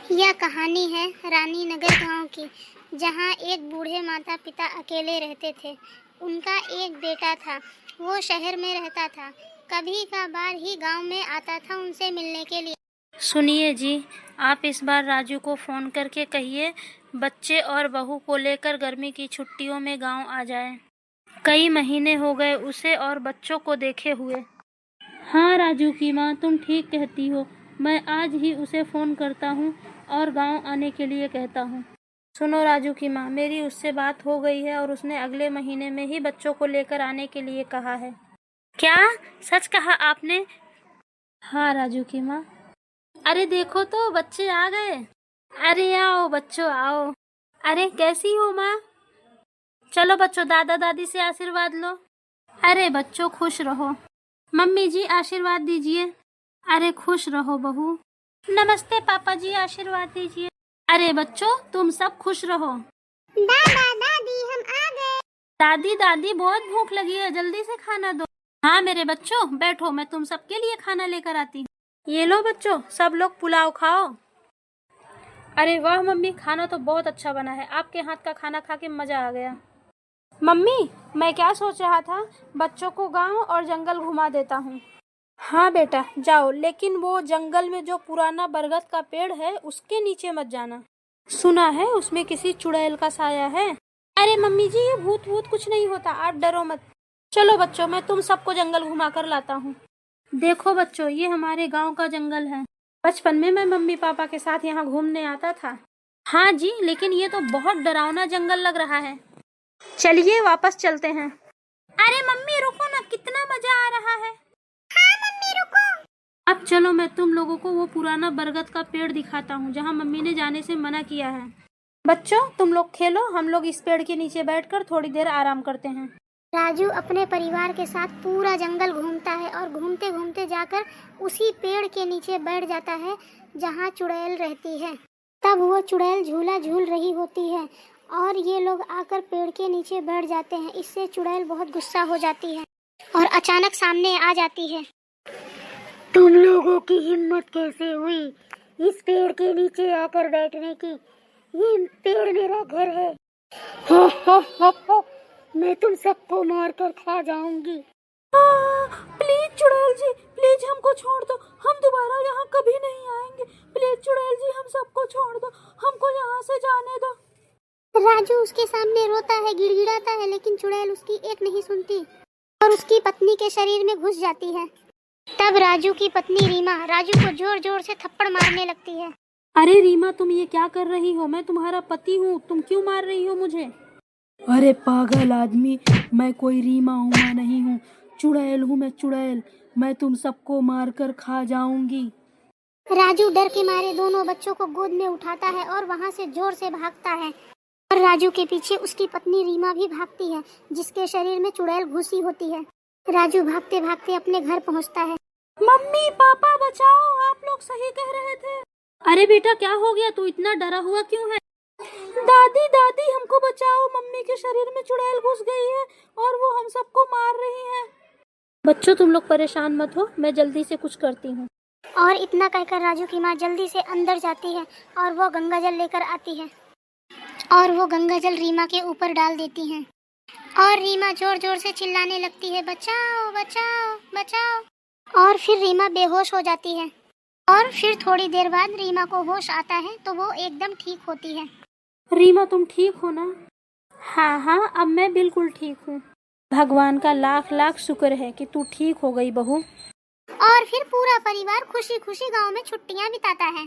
यह कहानी है रानी नगर गांव की, जहां एक बूढ़े माता पिता अकेले रहते थे। उनका एक बेटा था, वो शहर में रहता था। कभी कभार ही गांव में आता था उनसे मिलने के लिए। सुनिए जी, आप इस बार राजू को फ़ोन करके कहिए बच्चे और बहू को लेकर गर्मी की छुट्टियों में गांव आ जाए। कई महीने हो गए उसे और बच्चों को देखे हुए। हाँ राजू की माँ, तुम ठीक कहती हो। मैं आज ही उसे फ़ोन करता हूँ और गांव आने के लिए कहता हूँ। सुनो राजू की माँ, मेरी उससे बात हो गई है और उसने अगले महीने में ही बच्चों को लेकर आने के लिए कहा है। क्या सच कहा आपने? हाँ राजू की माँ। अरे देखो तो बच्चे आ गए। अरे आओ बच्चों आओ। अरे कैसी हो माँ? चलो बच्चों दादा दादी से आशीर्वाद लो। अरे बच्चों खुश रहो। मम्मी जी आशीर्वाद दीजिए। अरे खुश रहो बहू। नमस्ते पापा जी, आशीर्वाद दीजिए। अरे बच्चों तुम सब खुश रहो। दादा दादी हम आ गए। दादी दादी बहुत भूख लगी है, जल्दी से खाना दो। हाँ मेरे बच्चों बैठो, मैं तुम सबके लिए खाना लेकर आती हूँ। ये लो बच्चों, सब लोग पुलाव खाओ। अरे वाह मम्मी, खाना तो बहुत अच्छा बना है। आपके हाथ का खाना खा के मजा आ गया। मम्मी मैं क्या सोच रहा था, बच्चों को गांव और जंगल घुमा देता हूँ। हाँ बेटा जाओ, लेकिन वो जंगल में जो पुराना बरगद का पेड़ है उसके नीचे मत जाना। सुना है उसमें किसी चुड़ैल का साया है। अरे मम्मी जी ये भूत वूत कुछ नहीं होता, आप डरो मत। चलो बच्चों मैं तुम सबको जंगल घुमा कर लाता हूँ। देखो बच्चों ये हमारे गांव का जंगल है। बचपन में मैं मम्मी पापा के साथ यहाँ घूमने आता था। हाँ जी, लेकिन ये तो बहुत डरावना जंगल लग रहा है। चलिए वापस चलते हैं। अरे मम्मी रुको ना, कितना मजा आ रहा है। हाँ मम्मी रुको। अब चलो मैं तुम लोगों को वो पुराना बरगद का पेड़ दिखाता हूँ जहाँ मम्मी ने जाने से मना किया है। बच्चों तुम लोग खेलो, हम लोग इस पेड़ के नीचे बैठकर थोड़ी देर आराम करते हैं। राजू अपने परिवार के साथ पूरा जंगल घूमता है और घूमते घूमते जाकर उसी पेड़ के नीचे बैठ जाता है जहाँ चुड़ैल रहती है। तब वो चुड़ैल झूला झूल रही होती है और ये लोग आकर पेड़ के नीचे बैठ जाते हैं। इससे चुड़ैल बहुत गुस्सा हो जाती है और अचानक सामने आ जाती है। तुम लोगों की हिम्मत कैसे हुई इस पेड़ के नीचे आकर बैठने की? ये पेड़ मेरा घर है। हो हो, मैं तुम सबको मार कर खा जाऊंगी। प्लीज चुड़ैल जी, प्लीज हमको छोड़ दो, हम दोबारा यहाँ कभी नहीं आएंगे। प्लीज चुड़ैल जी हम सबको छोड़ दो, हमको यहाँ से जाने दो। राजू उसके सामने रोता है, गिड़गिड़ाता है, लेकिन चुड़ैल उसकी एक नहीं सुनती और उसकी पत्नी के शरीर में घुस जाती है। तब राजू की पत्नी रीमा राजू को जोर जोर से थप्पड़ मारने लगती है। अरे रीमा तुम ये क्या कर रही हो? मैं तुम्हारा पति हूँ, तुम क्यों मार रही हो मुझे? अरे पागल आदमी, मैं कोई रीमा उमा नहीं हूँ, चुड़ैल हूँ मैं, चुड़ैल। मैं तुम सबको मार कर खा जाऊंगी। राजू डर के मारे दोनों बच्चों को गोद में उठाता है और वहाँ से जोर से भागता है और राजू के पीछे उसकी पत्नी रीमा भी भागती है, जिसके शरीर में चुड़ैल घुसी होती है। राजू भागते भागते अपने घर पहुँचता है। मम्मी पापा बचाओ, आप लोग सही कह रहे थे। अरे बेटा क्या हो गया, तू इतना डरा हुआ क्यों है? दादी दादी हमको बचाओ, मम्मी के शरीर में चुड़ैल घुस गई है और वो हम सबको मार रही है। बच्चों तुम लोग परेशान मत हो, मैं जल्दी से कुछ करती हूँ। और इतना कहकर राजू की माँ जल्दी से अंदर जाती है और वो गंगा जल लेकर आती है और वो गंगा जल रीमा के ऊपर डाल देती है और रीमा जोर जोर से चिल्लाने लगती है, बचाओ बचाओ बचाओ। और फिर रीमा बेहोश हो जाती है और फिर थोड़ी देर बाद रीमा को होश आता है तो वो एकदम ठीक होती है। रीमा तुम ठीक हो ना? हाँ हाँ अब मैं बिल्कुल ठीक हूँ। भगवान का लाख लाख शुक्र है कि तू ठीक हो गई बहू। और फिर पूरा परिवार खुशी खुशी गांव में छुट्टियां बिताता है।